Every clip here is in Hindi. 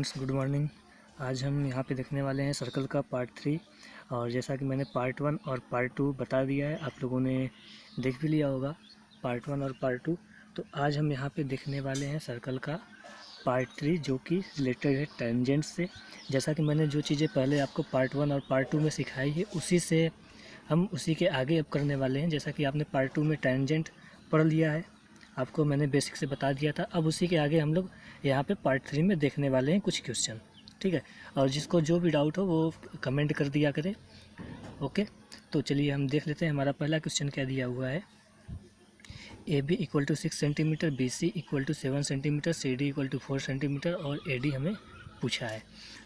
Friends, good morning. आज हम यहाँ पे देखने वाले हैं सर्कल का पार्ट 3। और जैसा कि मैंने पार्ट 1 और पार्ट 2 बता दिया है, आप लोगों ने देख भी लिया होगा पार्ट 1 और पार्ट 2। तो आज हम यहाँ पे देखने वाले हैं सर्कल का पार्ट 3, जो कि रिलेटेड है टेंजेंट से। जैसा कि मैंने जो चीज़ें पहले आपको पार्ट 1 और पार्ट 2 में सिखाई है, उसी से हम उसी के आगे अब करने वाले हैं। जैसा कि आपने पार्ट 2 में टेंजेंट पढ़ लिया है, आपको मैंने बेसिक से बता दिया था। अब उसी के आगे हम लोग यहाँ पे पार्ट 3 में देखने वाले हैं कुछ क्वेश्चन, ठीक है। और जिसको जो भी डाउट हो वो कमेंट कर दिया करें, ओके। तो चलिए हम देख लेते हैं। हमारा पहला क्वेश्चन क्या दिया हुआ है। A B equal to 6 centimetre, B C equal to 7 centimetre, C D equal to 4 centimetre और ए डी हमें पूछा है।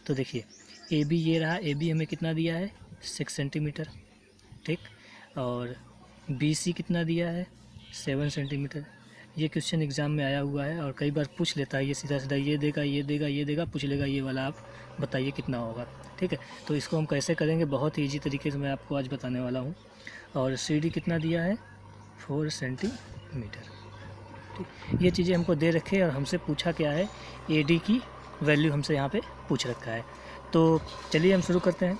तो देखिए, ए बी ये रहा, ए बी हमें कितना दिया है 6 सेंटीमीटर, ठीक। और बी सी कितना दिया है 7 सेंटीमीटर। ये क्वेश्चन एग्ज़ाम में आया हुआ है और कई बार पूछ लेता है ये सीधा सीधा, ये देगा ये देगा ये देगा, पूछ लेगा ये वाला आप बताइए कितना होगा, ठीक है। तो इसको हम कैसे करेंगे, बहुत ही ईजी तरीके से मैं आपको आज बताने वाला हूँ। और सी डी कितना दिया है 4 सेंटीमीटर, ठीक। ये चीज़ें हमको दे रखे और हमसे पूछा क्या है, ए डी की वैल्यू हमसे यहाँ पे पूछ रखा है। तो चलिए हम शुरू करते हैं।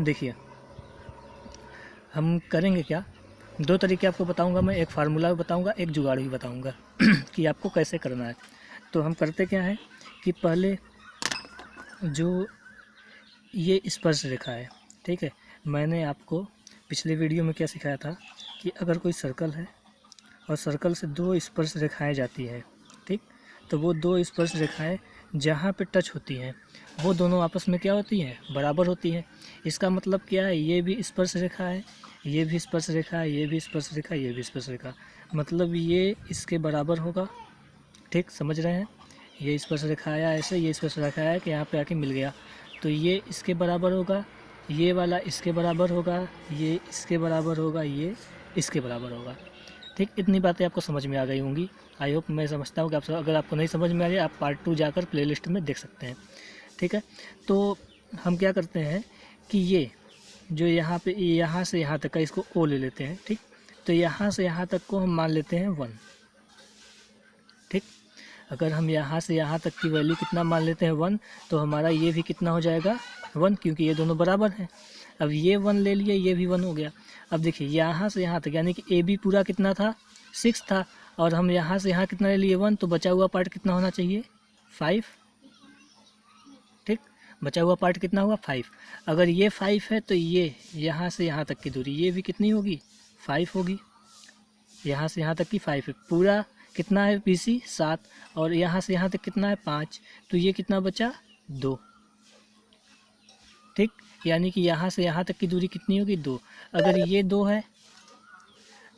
देखिए हम करेंगे क्या, दो तरीके आपको बताऊंगा मैं, एक फार्मूला भी बताऊंगा, एक जुगाड़ भी बताऊंगा कि आपको कैसे करना है। तो हम करते क्या है कि पहले जो ये स्पर्श रेखा है, ठीक है। मैंने आपको पिछले वीडियो में क्या सिखाया था कि अगर कोई सर्कल है और सर्कल से दो स्पर्श रेखाएं जाती हैं, ठीक। तो वो दो स्पर्श रेखाएं जहाँ पे टच होती हैं वो दोनों आपस में क्या होती हैं, बराबर होती हैं। इसका मतलब क्या है, ये भी स्पर्श रेखा है, ये भी स्पर्श रेखा है, ये भी स्पर्श रेखा, ये भी स्पर्श रेखा, मतलब ये इसके बराबर होगा, ठीक। समझ रहे हैं, ये स्पर्श रेखा आया ऐसे, ये स्पर्श रेखा आया कि यहाँ पे आके मिल गया, तो ये इसके बराबर होगा, ये वाला इसके बराबर होगा, ये इसके बराबर होगा, ये इसके बराबर होगा, ठीक। इतनी बातें आपको समझ में आ गई होंगी। आई होप, मैं समझता हूँ कि आप, अगर आपको नहीं समझ में आ गया आप पार्ट 2 जाकर प्लेलिस्ट में देख सकते हैं, ठीक है। तो हम क्या करते हैं कि ये जो यहाँ पे यहाँ से यहाँ तक का, इसको ओ ले लेते हैं, ठीक। तो यहाँ से यहाँ तक को हम मान लेते हैं 1, ठीक। अगर हम यहाँ से यहाँ तक की वैल्यू कितना मान लेते हैं 1, तो हमारा ये भी कितना हो जाएगा 1, क्योंकि ये दोनों बराबर हैं। अब ये 1 ले लिए, ये भी 1 हो गया। अब देखिए यहाँ से यहाँ तक यानी कि ए बी पूरा कितना था 6 था, और हम यहाँ से यहाँ कितना ले लिए 1, तो बचा हुआ पार्ट कितना होना चाहिए 5, ठीक। बचा हुआ पार्ट कितना हुआ 5। अगर ये 5 है तो ये यहाँ से यहाँ तक की दूरी ये भी कितनी होगी 5 होगी। यहाँ से यहाँ तक की 5 है, पूरा कितना है बी सी 7, और यहाँ से यहाँ तक कितना है 5, तो ये कितना बचा 2, ठीक। यानी कि यहाँ से यहाँ तक की दूरी कितनी होगी 2। अगर ये 2 है,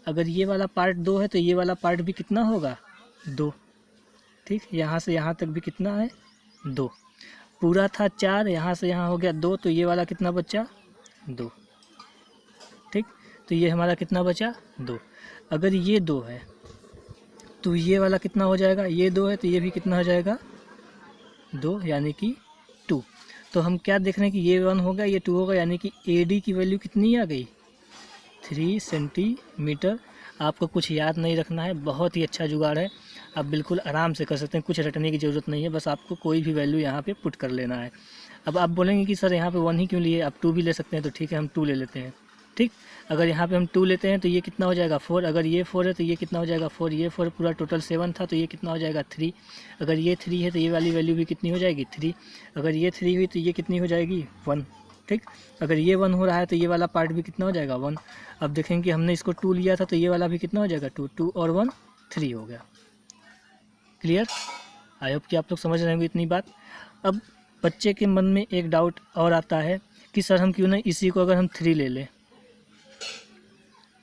अगर ये वाला पार्ट 2 है तो ये वाला पार्ट भी कितना होगा 2, ठीक। यहाँ से यहाँ तक भी कितना है 2, पूरा था 4, यहाँ से यहाँ हो गया 2, तो ये वाला कितना बचा 2, ठीक। तो ये हमारा कितना बचा 2। अगर ये 2 है तो ये वाला कितना हो जाएगा, ये 2 है तो ये भी कितना हो जाएगा 2, यानी कि 2। तो हम क्या देख रहे हैं कि ये 1 होगा, ये 2 होगा, यानी कि ए डी की वैल्यू कितनी आ गई 3 सेंटीमीटर। आपको कुछ याद नहीं रखना है, बहुत ही अच्छा जुगाड़ है, आप बिल्कुल आराम से कर सकते हैं, कुछ रटने की ज़रूरत नहीं है, बस आपको कोई भी वैल्यू यहाँ पे पुट कर लेना है। अब आप बोलेंगे कि सर यहाँ पे 1 ही क्यों लिए, आप 2 भी ले सकते हैं, तो ठीक है हम 2 ले लेते हैं, ठीक। अगर यहाँ पे हम 2 लेते हैं तो ये कितना हो जाएगा 4, अगर ये 4 है तो ये कितना हो जाएगा 4, ये 4 पूरा टोटल 7 था तो ये कितना हो जाएगा 3, अगर ये 3 है तो ये वाली वैल्यू भी कितनी हो जाएगी 3, अगर ये 3 हुई तो ये कितनी हो जाएगी 1, ठीक। अगर ये 1 हो रहा है तो ये वाला पार्ट भी कितना हो जाएगा 1। अब देखेंगे कि हमने इसको 2 लिया था तो ये वाला भी कितना हो जाएगा 2, 2 और 1 3 हो गया। क्लियर, आई होप कि आप लोग समझ रहे होंगे इतनी बात। अब बच्चे के मन में एक डाउट और आता है कि सर हम क्यों ना इसी को अगर हम 3 ले लें,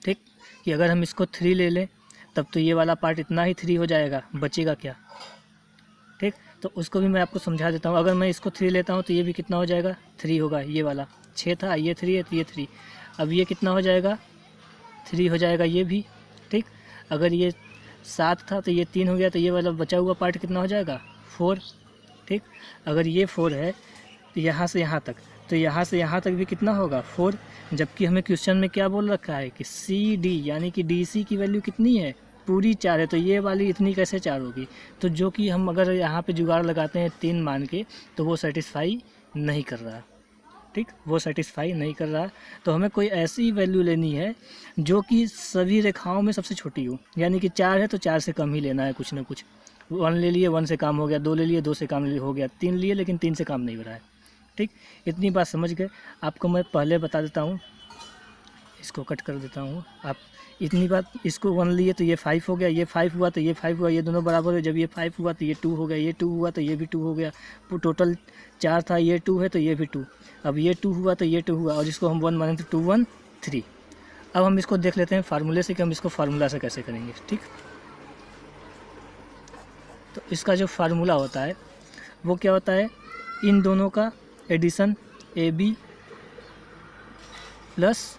ठीक, कि अगर हम इसको 3 ले लें तब तो ये वाला पार्ट इतना ही 3 हो जाएगा, बचेगा क्या, ठीक। तो उसको भी मैं आपको समझा देता हूँ। अगर मैं इसको 3 लेता हूँ तो ये भी कितना हो जाएगा 3 होगा, ये वाला 6 था, ये 3 है तो ये 3, अब ये कितना हो जाएगा 3 हो जाएगा ये भी, ठीक। अगर ये 7 था तो ये 3 हो गया, तो ये वाला बचा हुआ पार्ट कितना हो जाएगा 4, ठीक। अगर ये 4 है तो यहाँ से यहाँ तक, तो यहाँ से यहाँ तक भी कितना होगा 4, जबकि हमें क्वेश्चन में क्या बोल रखा है कि सी डी यानी कि डी सी की वैल्यू कितनी है पूरी 4 है तो ये वाली इतनी कैसे 4 होगी। तो जो कि हम अगर यहाँ पे जुगाड़ लगाते हैं 3 मान के तो वो सेटिस्फाई नहीं कर रहा, ठीक, वो सेटिस्फाई नहीं कर रहा। तो हमें कोई ऐसी वैल्यू लेनी है जो कि सभी रेखाओं में सबसे छोटी हो, यानी कि 4 है तो 4 से कम ही लेना है कुछ ना कुछ। 1 ले लिए 1 से काम हो गया, 2 ले लिए 2 से काम हो गया, 3 लिए लेकिन 3 से काम नहीं हो रहा है, ठीक। इतनी बात समझ गए। आपको मैं पहले बता देता हूँ, इसको कट कर देता हूँ। आप इतनी बात, इसको 1 लिए तो ये 5 हो गया, ये 5 हुआ तो ये 5 हुआ, ये दोनों बराबर है। जब ये 5 हुआ तो ये 2 हो गया, ये 2 हुआ तो ये भी 2 हो गया। टोटल 4 था, ये 2 है तो ये भी 2। अब ये 2 हुआ तो ये 2 हुआ, और इसको हम 1 माने तो 2 1 3। अब हम इसको देख लेते हैं फार्मूले से कि हम इसको फार्मूला से कैसे करेंगे, ठीक। तो इसका जो फार्मूला होता है वो क्या होता है, इन दोनों का addition AB plus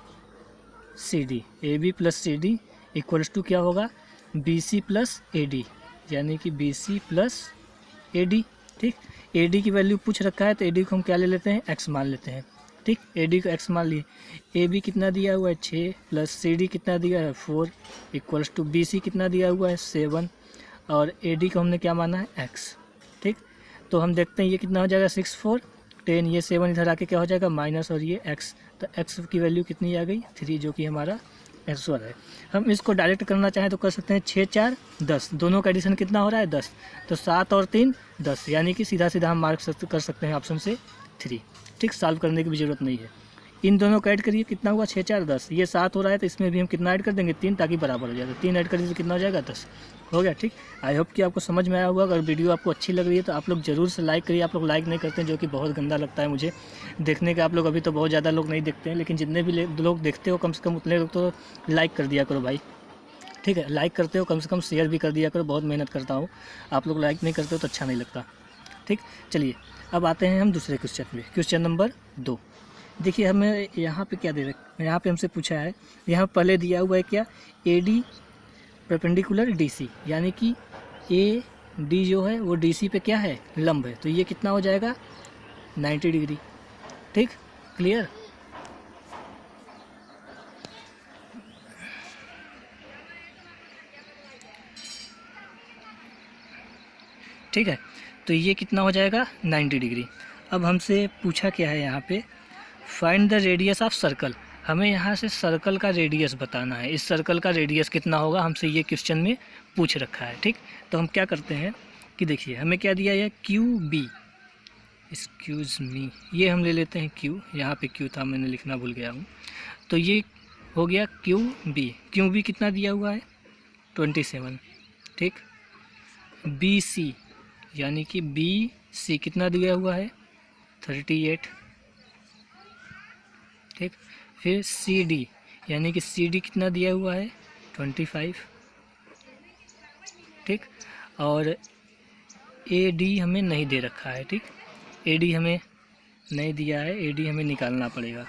CD, AB plus CD equals to क्या होगा, BC प्लस AD, यानी कि BC प्लस AD, ठीक। AD की वैल्यू पूछ रखा है तो AD को हम क्या ले लेते हैं, x मान लेते हैं, ठीक। AD को x मान लिए। AB कितना दिया हुआ है 6 प्लस CD कितना दिया है 4 इक्वल्स टू BC कितना दिया हुआ है 7 और AD को हमने क्या माना है x, ठीक। तो हम देखते हैं ये कितना हो जाएगा 6 4 10, ये 7 इधर आके क्या हो जाएगा माइनस, और ये x, तो x की वैल्यू कितनी आ गई 3, जो कि हमारा आंसर है। हम इसको डायरेक्ट करना चाहें तो कर सकते हैं, 6 4 10, दोनों का एडिशन कितना हो रहा है 10, तो 7 और 3 10, यानी कि सीधा सीधा हम मार्क कर सकते हैं ऑप्शन से 3, ठीक। सॉल्व करने की भी ज़रूरत नहीं है। इन दोनों को ऐड करिए, कितना हुआ 6 4 10, ये 7 हो रहा है तो इसमें भी हम कितना ऐड कर देंगे 3, ताकि बराबर हो जाए। तो 3 ऐड करिए तो कितना हो जाएगा 10, हो गया, ठीक। आई होप कि आपको समझ में आया होगा। अगर वीडियो आपको अच्छी लग रही है तो आप लोग ज़रूर से लाइक करिए। आप लोग लाइक नहीं करते हैं, जो कि बहुत गंदा लगता है मुझे देखने के। आप लोग अभी तो बहुत ज़्यादा लोग नहीं देखते हैं, लेकिन जितने भी लोग देखते हो कम से कम उतने लोग तो लाइक कर दिया करो भाई, ठीक है। लाइक करते हो कम से कम शेयर भी कर दिया करो, बहुत मेहनत करता हूँ। आप लोग लाइक नहीं करते हो तो अच्छा नहीं लगता, ठीक। चलिए अब आते हैं हम दूसरे क्वेश्चन में, क्वेश्चन नंबर 2। देखिए हमें यहाँ पे क्या दे रखा, यहाँ पे हमसे पूछा है, यहाँ पहले दिया हुआ है क्या, AD परपेंडिकुलर DC, यानी कि AD जो है वो DC पे क्या है, लंब है। तो ये कितना हो जाएगा 90 डिग्री, ठीक, क्लियर। ठीक है, तो ये कितना हो जाएगा 90 डिग्री। अब हमसे पूछा क्या है यहाँ पे, find the radius of circle. हमें यहाँ से सर्कल का रेडियस बताना है। इस सर्कल का रेडियस कितना होगा, हमसे ये क्वेश्चन में पूछ रखा है, ठीक। तो हम क्या करते हैं कि देखिए हमें क्या दिया है QB, एक्सक्यूज़ मी, ये हम ले लेते हैं Q, यहाँ पे Q था मैंने लिखना भूल गया हूँ। तो ये हो गया QB कितना दिया हुआ है 27, ठीक। BC यानी कि BC कितना दिया हुआ है 38, ठीक। फिर CD यानी कि CD कितना दिया हुआ है 25, ठीक। और AD हमें नहीं दे रखा है, ठीक। AD हमें नहीं दिया है, AD हमें निकालना पड़ेगा।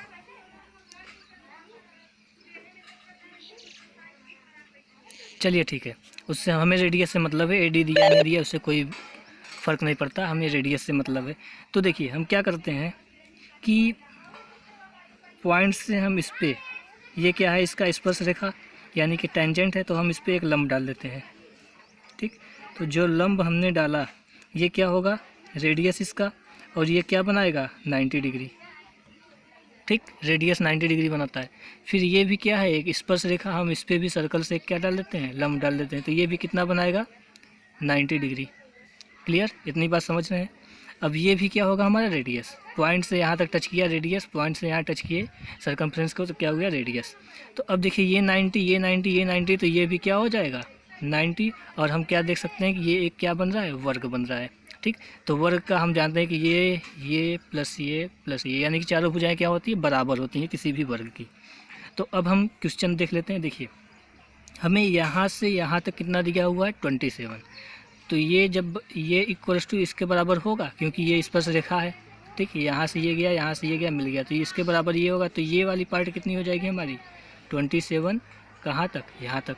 चलिए ठीक है, उससे हमें रेडियस से मतलब है, AD दिया नहीं दिया उससे कोई फ़र्क नहीं पड़ता, हमें रेडियस से मतलब है। तो देखिए हम क्या करते हैं कि पॉइंट से हम इस पर, ये क्या है इसका स्पर्श रेखा यानी कि टेंजेंट है, तो हम इस पर एक लंब डाल देते हैं, ठीक। तो जो लंब हमने डाला ये क्या होगा रेडियस इसका, और ये क्या बनाएगा 90 डिग्री, ठीक। रेडियस 90 डिग्री बनाता है। फिर ये भी क्या है एक स्पर्श रेखा, हम इस पर भी सर्कल से क्या डाल देते हैं लंब डाल देते हैं, तो ये भी कितना बनाएगा 90 डिग्री, क्लियर। इतनी बात समझ रहे हैं। अब ये भी क्या होगा हमारा रेडियस, पॉइंट से यहाँ तक टच किया रेडियस, पॉइंट से यहाँ टच किए सर्कमफ्रेंस को, तो क्या हो गया रेडियस। तो अब देखिए ये 90 ये 90 ये 90, तो ये भी क्या हो जाएगा 90, और हम क्या देख सकते हैं कि ये एक क्या बन रहा है वर्ग बन रहा है, ठीक। तो वर्ग का हम जानते हैं कि ये प्लस ये यानी कि चारों भुजाएं क्या होती है बराबर होती हैं किसी भी वर्ग की। तो अब हम क्वेश्चन देख लेते हैं। देखिए हमें यहाँ से यहाँ तक कितना दिया हुआ है 27, तो ये जब ये इक्वल्स टू इसके बराबर होगा क्योंकि ये स्पर्श रेखा है, ठीक। यहाँ से ये गया यहाँ से ये गया मिल गया, तो इसके बराबर ये होगा, तो ये वाली पार्ट कितनी हो जाएगी हमारी 27, कहाँ तक यहाँ तक।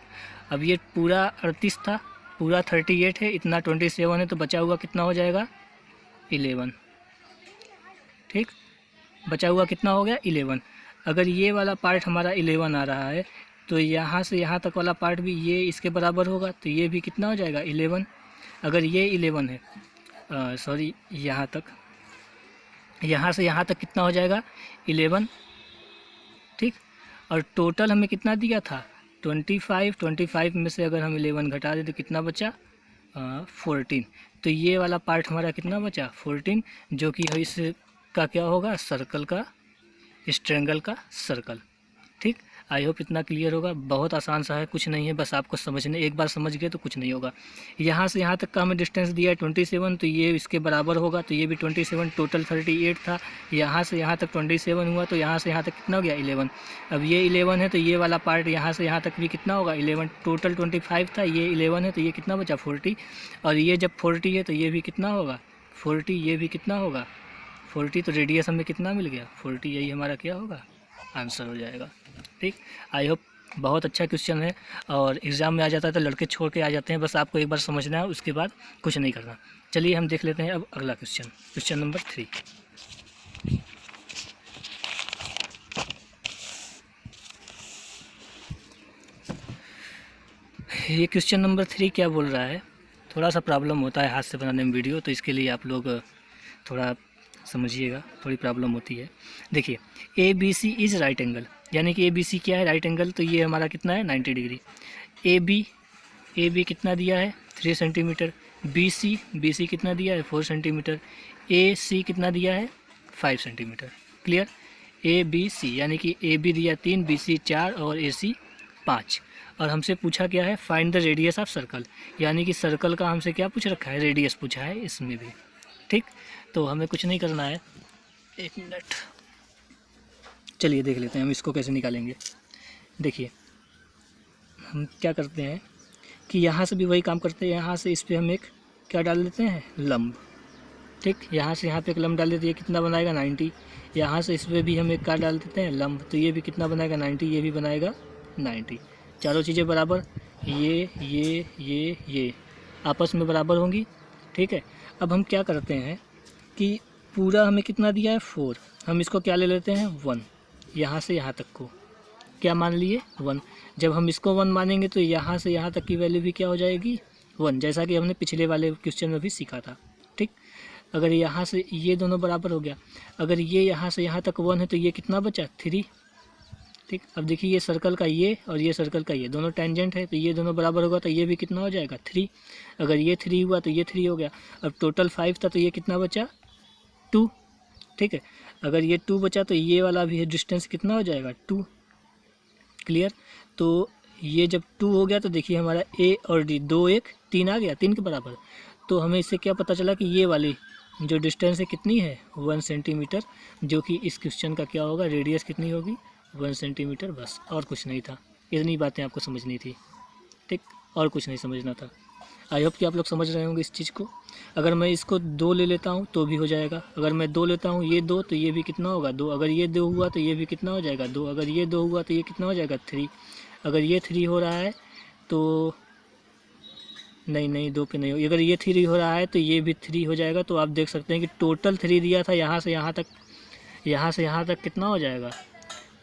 अब ये पूरा 38 था, पूरा 38 है, इतना 27 है, तो बचा हुआ कितना हो जाएगा 11, ठीक। बचा हुआ कितना हो गया 11। अगर ये वाला पार्ट हमारा 11 आ रहा है तो यहाँ से यहाँ तक वाला पार्ट भी ये इसके बराबर होगा, तो ये भी कितना हो जाएगा 11। अगर ये 11 है, सॉरी यहाँ तक, यहाँ से यहाँ तक कितना हो जाएगा 11, ठीक। और टोटल हमें कितना दिया था 25 में से अगर हम 11 घटा दें तो कितना बचा 14। तो ये वाला पार्ट हमारा कितना बचा 14, जो कि इसका क्या होगा सर्कल का, स्ट्रेंगल का सर्कल, ठीक। आई होप इतना क्लियर होगा। बहुत आसान सा है, कुछ नहीं है, बस आपको समझने, एक बार समझ गए तो कुछ नहीं होगा। यहाँ से यहाँ तक का हमें डिस्टेंस दिया है 27, तो ये इसके बराबर होगा, तो ये भी 27, टोटल 38 था। यहाँ से यहाँ तक 27 हुआ, तो यहाँ से यहाँ तक कितना हो गया 11। अब ये 11 है तो ये वाला पार्ट यहाँ से यहाँ तक भी कितना होगा 11, टोटल 25 था, ये 11 है तो ये कितना बचा 40। और ये जब 40 है तो ये भी कितना होगा 40, ये भी कितना होगा 40, तो रेडियस हमें कितना मिल गया 40, यही हमारा क्या होगा आंसर हो जाएगा, ठीक। आई होप बहुत अच्छा क्वेश्चन है, और एग्ज़ाम में आ जाता है तो लड़के छोड़ के आ जाते हैं, बस आपको एक बार समझना है, उसके बाद कुछ नहीं करना। चलिए हम देख लेते हैं अब अगला क्वेश्चन, क्वेश्चन नंबर 3। ये क्वेश्चन नंबर 3 क्या बोल रहा है, थोड़ा सा प्रॉब्लम होता है हाथ से बनाने में वीडियो, तो इसके लिए आप लोग थोड़ा समझिएगा, थोड़ी प्रॉब्लम होती है। देखिए ABC इज़ राइट एंगल, यानी कि ABC क्या है राइट एंगल, तो ये हमारा कितना है 90 डिग्री। AB कितना दिया है 3 सेंटीमीटर। BC कितना दिया है 4 सेंटीमीटर। AC कितना दिया है 5 सेंटीमीटर। क्लियर। ABC यानी कि AB दिया 3, BC 4 और AC 5। और हमसे पूछा क्या है find the radius of circle, यानी कि सर्कल का हमसे क्या पूछ रखा है रेडियस पूछा है इसमें भी, ठीक। तो हमें कुछ नहीं करना है, 1 मिनट, चलिए देख लेते हैं हम इसको कैसे निकालेंगे। देखिए हम क्या करते हैं कि यहाँ से भी वही काम करते हैं, यहाँ से इस पर हम एक क्या डाल देते हैं लंब, ठीक। यहाँ से यहाँ पे एक लंब डाल देते हैं, ये कितना बनाएगा 90। यहाँ से इस पर भी हम एक क्या डाल देते हैं लंब, तो ये भी कितना बनाएगा 90, ये भी बनाएगा 90। चारों चीज़ें बराबर, ये आपस में बराबर होंगी, ठीक है। अब हम क्या करते हैं कि पूरा हमें कितना दिया है 4, हम इसको क्या ले लेते हैं 1, यहाँ से यहाँ तक को क्या मान लिए 1। जब हम इसको 1 मानेंगे तो यहाँ से यहाँ तक की वैल्यू भी क्या हो जाएगी 1, जैसा कि हमने पिछले वाले क्वेश्चन में भी सीखा था, ठीक। अगर यहाँ से ये दोनों बराबर हो गया, अगर ये यहाँ से यहाँ तक 1 है तो ये कितना बचा 3, ठीक। अब देखिए ये सर्कल का ये और ये सर्कल का ये दोनों टेंजेंट है, तो ये दोनों बराबर होगा तो ये भी कितना हो जाएगा 3। अगर ये 3 हुआ तो ये 3 हो गया। अब टोटल 5 था तो ये कितना बचा 2, ठीक है। अगर ये 2 बचा तो ये वाला भी है डिस्टेंस कितना हो जाएगा 2। क्लियर। तो ये जब 2 हो गया तो देखिए हमारा A और D 2 1 3 आ गया, 3 के बराबर। तो हमें इससे क्या पता चला कि ये वाली जो डिस्टेंस है कितनी है 1 सेंटीमीटर, जो कि इस क्वेश्चन का क्या होगा रेडियस कितनी होगी 1 सेंटीमीटर, बस और कुछ नहीं था। इतनी बातें आपको समझनी थी, ठीक, और कुछ नहीं समझना था। आई होप कि आप लोग समझ रहे होंगे इस चीज़ को। अगर मैं इसको 2 ले लेता हूँ तो भी हो जाएगा, अगर मैं 2 लेता हूँ ये 2 तो ये भी कितना होगा 2, अगर ये 2 हुआ तो ये भी कितना हो जाएगा 2, अगर ये 2 हुआ तो ये कितना हो जाएगा 3, अगर ये 3 हो रहा है तो नहीं 2 पे नहीं हो, अगर ये 3 हो रहा है तो ये भी 3 हो जाएगा। तो आप देख सकते हैं कि टोटल 3 दिया था, यहाँ से यहाँ तक कितना हो जाएगा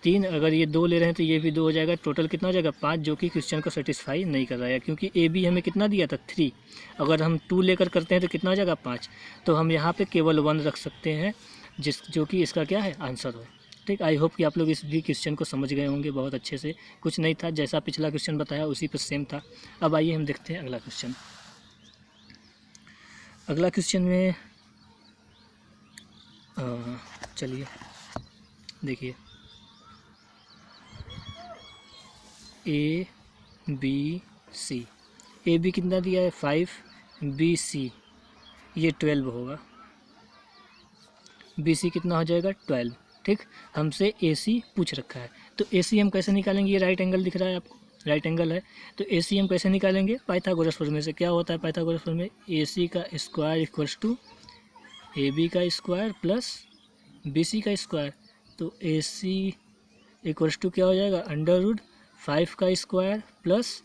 3, अगर ये 2 ले रहे हैं तो ये भी 2 हो जाएगा, टोटल कितना हो जाएगा 5, जो कि क्वेश्चन को सेटिस्फाई नहीं कर रहा है, क्योंकि ए बी हमें कितना दिया था 3, अगर हम 2 लेकर करते हैं तो कितना हो जाएगा 5। तो हम यहाँ पे केवल 1 रख सकते हैं, जो कि इसका क्या है आंसर हो, ठीक। आई होप कि आप लोग इस भी क्वेश्चन को समझ गए होंगे बहुत अच्छे से। कुछ नहीं था, जैसा पिछला क्वेश्चन बताया उसी पर सेम था। अब आइए हम देखते हैं अगला क्वेश्चन। अगला क्वेश्चन में चलिए देखिए ABC, AB कितना दिया है 5, BC ये 12 होगा, BC कितना हो जाएगा 12, ठीक। हमसे AC पूछ रखा है, तो AC हम कैसे निकालेंगे, ये राइट एंगल दिख रहा है आपको, राइट एंगल है, तो AC हम कैसे निकालेंगे पाइथागोरस फॉर्मूले से। क्या होता है पाइथागोरस फॉर्मूले, AC का स्क्वायर इक्वल्स टू AB का स्क्वायर प्लस BC का स्क्वायर। तो AC इक्वल्स टू क्या हो जाएगा √5 का स्क्वायर प्लस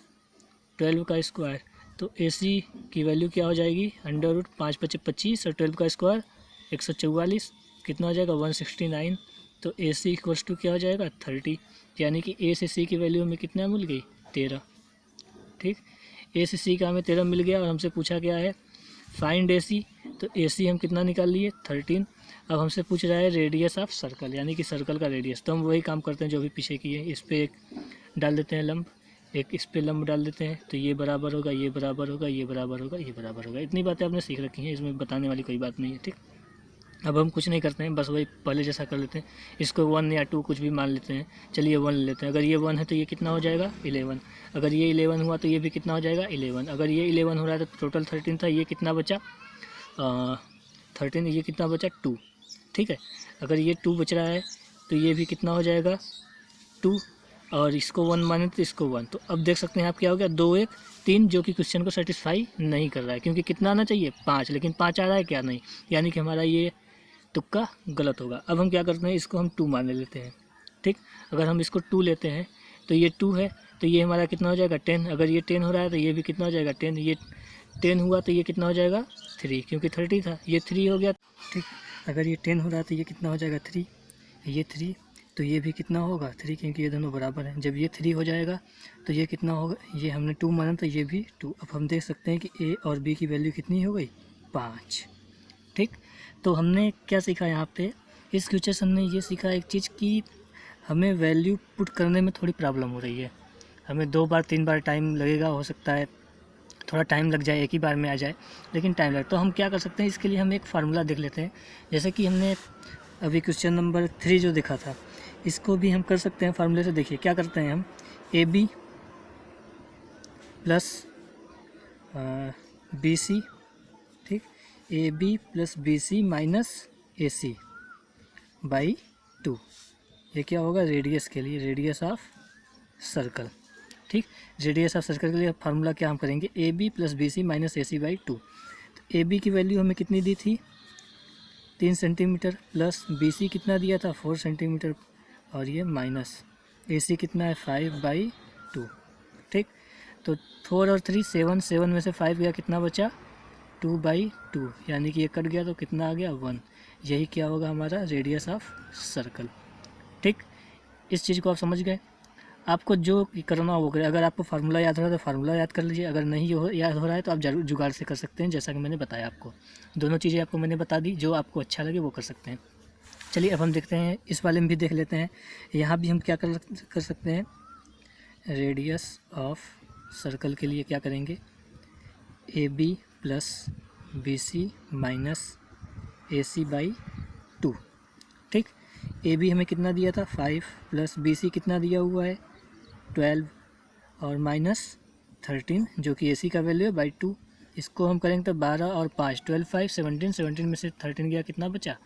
12 का स्क्वायर। तो AC की वैल्यू क्या हो जाएगी √5 × 25 और 12 का स्क्वायर 144, कितना हो जाएगा 169। तो ए सी इक्वल्स टू क्या हो जाएगा 30, यानी कि ए से सी की वैल्यू हमें कितना मिल गई 13। ठीक, ए से सी का हमें 13 मिल गया और हमसे पूछा गया है फाइंड ए सी, तो ए सी हम कितना निकाल लिए 13। अब हमसे पूछ रहा है रेडियस ऑफ सर्कल, यानी कि सर्कल का रेडियस, तो हम वही काम करते हैं जो भी पीछे किए। इस पर एक डाल देते हैं लंब, एक इस पे लंब डाल देते हैं, तो ये बराबर होगा, ये बराबर होगा, ये बराबर होगा, ये बराबर होगा। इतनी बातें आपने सीख रखी हैं, इसमें बताने वाली कोई बात नहीं है। ठीक, अब हम कुछ नहीं करते हैं, बस वही पहले जैसा कर लेते हैं। इसको 1 या 2 कुछ भी मान लेते हैं। चलिए 1 ले लेते हैं। अगर ये 1 है तो ये कितना हो जाएगा 11। अगर ये 11 हुआ तो ये भी कितना हो जाएगा 11। अगर ये 11 हो रहा है तो टोटल 13 था, ये कितना बचा 13, ये कितना बचा 2। ठीक है, अगर ये 2 बच रहा है तो ये भी कितना हो जाएगा 2, और इसको 1 माने तो इसको 1। तो अब देख सकते हैं आप क्या हो गया 2 1 3, जो कि क्वेश्चन को सेटिस्फाई नहीं कर रहा है, क्योंकि कितना आना चाहिए 5, लेकिन 5 आ रहा है क्या नहीं, यानी कि हमारा ये तुक्का गलत होगा। अब हम क्या करते हैं, इसको हम 2 मान लेते हैं। ठीक, अगर हम इसको 2 लेते हैं तो ये 2 है, तो ये हमारा कितना हो जाएगा 10। अगर ये 10 हो रहा है तो ये भी कितना हो जाएगा 10। ये 10 हुआ तो ये कितना हो जाएगा 3, क्योंकि 30 था, ये 3 हो गया। ठीक, अगर ये 10 हो रहा है तो ये कितना हो जाएगा 3, ये 3, तो ये भी कितना होगा 3, क्योंकि ये दोनों बराबर हैं। जब ये 3 हो जाएगा तो ये कितना होगा, ये हमने 2 माना तो ये भी 2। अब हम देख सकते हैं कि ए और बी की वैल्यू कितनी हो गई 5। ठीक, तो हमने क्या सीखा यहाँ पे, इस क्वेश्चन से हमने ये सीखा एक चीज़ कि हमें वैल्यू पुट करने में थोड़ी प्रॉब्लम हो रही है। हमें 2 बार 3 बार टाइम लगेगा, हो सकता है थोड़ा टाइम लग जाए, एक ही बार में आ जाए, लेकिन टाइम लगे। तो हम क्या कर सकते हैं, इसके लिए हम एक फार्मूला देख लेते हैं। जैसे कि हमने अभी क्वेश्चन नंबर 3 जो देखा था, इसको भी हम कर सकते हैं फार्मूले से। देखिए क्या करते हैं हम, A B plus B C, ठीक, A B plus B C minus A C by 2, ये क्या होगा रेडियस के लिए, रेडियस ऑफ सर्कल। ठीक, रेडियस ऑफ सर्कल के लिए फार्मूला क्या हम करेंगे, A B plus B C minus A C by 2। तो ए बी की वैल्यू हमें कितनी दी थी 3 सेंटीमीटर, प्लस बी सी कितना दिया था 4 सेंटीमीटर, और ये माइनस ए सी कितना है 5/2। ठीक, तो 4 और 3 7, 7 में से 5 गया, कितना बचा 2/2, यानी कि ये कट गया तो कितना आ गया 1। यही क्या होगा हमारा रेडियस ऑफ सर्कल। ठीक, इस चीज़ को आप समझ गए। आपको जो करना वो करें। अगर आपको फार्मूला याद हो रहा है तो फार्मूला याद कर लीजिए, अगर नहीं याद हो रहा है तो आप जरूर जुगाड़ से कर सकते हैं, जैसा कि मैंने बताया आपको। दोनों चीज़ें आपको मैंने बता दी, जो आपको अच्छा लगे वो कर सकते हैं। चलिए अब हम देखते हैं, इस वाले में भी देख लेते हैं। यहाँ भी हम क्या कर सकते हैं, रेडियस ऑफ सर्कल के लिए क्या करेंगे, A B plus B C minus A C by 2। ठीक, ए बी हमें कितना दिया था 5, प्लस बी सी कितना दिया हुआ है 12, और माइनस 13 जो कि ए सी का वैल्यू है बाई 2। इसको हम करेंगे तो 12 और 5, 12 5 17, 17 में से 13 गया, कितना बचा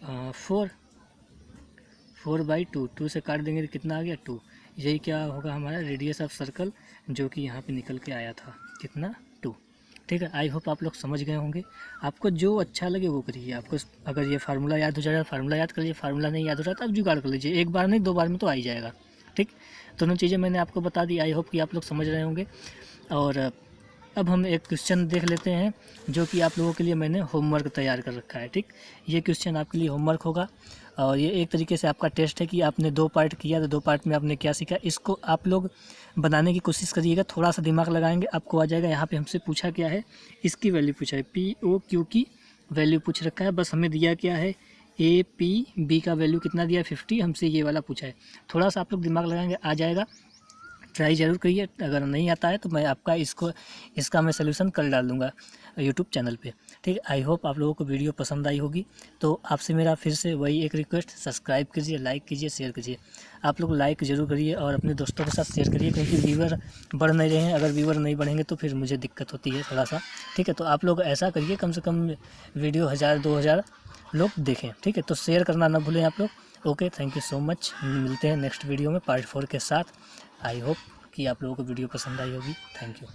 4/2, 2 से काट देंगे तो कितना आ गया 2। यही क्या होगा हमारा रेडियस ऑफ सर्कल, जो कि यहाँ पे निकल के आया था, कितना 2। ठीक है, आई होप आप लोग समझ गए होंगे। आपको जो अच्छा लगे वो करिए। आपको अगर ये फार्मूला याद हो जाएगा फार्मूला याद कर लीजिए, फार्मूला नहीं याद हो रहा तो आप जुगाड़ कर लीजिए, एक बार नहीं 2 बार में तो आ ही जाएगा। ठीक, दोनों चीज़ें मैंने आपको बता दी, आई होप कि आप लोग समझ रहे होंगे। और अब हम एक क्वेश्चन देख लेते हैं, जो कि आप लोगों के लिए मैंने होमवर्क तैयार कर रखा है। ठीक, ये क्वेश्चन आपके लिए होमवर्क होगा, और ये एक तरीके से आपका टेस्ट है कि आपने 2 पार्ट किया तो 2 पार्ट में आपने क्या सीखा। इसको आप लोग बनाने की कोशिश करिएगा, थोड़ा सा दिमाग लगाएंगे आपको आ जाएगा। यहाँ पे हमसे पूछा क्या है, इसकी वैल्यू पूछा है, POQ की वैल्यू पूछ रखा है। बस हमें दिया क्या है, APB का वैल्यू कितना दिया 50, हमसे ये वाला पूछा है। थोड़ा सा आप लोग दिमाग लगाएंगे, आ जाएगा। ट्राई ज़रूर करिए, अगर नहीं आता है तो मैं आपका इसका मैं सलूशन कल डाल दूँगा यूट्यूब चैनल पे। ठीक, आई होप आप लोगों को वीडियो पसंद आई होगी। तो आपसे मेरा फिर से वही एक रिक्वेस्ट, सब्सक्राइब कीजिए, लाइक कीजिए, शेयर कीजिए। आप लोग लाइक ज़रूर करिए और अपने दोस्तों के साथ शेयर करिए, क्योंकि व्यूवर बढ़ नहीं रहे हैं। अगर व्यूवर नहीं बढ़ेंगे तो फिर मुझे दिक्कत होती है थोड़ा सा। ठीक है, तो आप लोग ऐसा करिए, कम से कम वीडियो 1000-2000 लोग देखें। ठीक है, तो शेयर करना ना भूलें आप लोग। Okay, thank you so much. मिलते हैं नेक्स्ट वीडियो में पार्ट 4 के साथ। आई होप कि आप लोगों को वीडियो पसंद आई होगी। Thank you.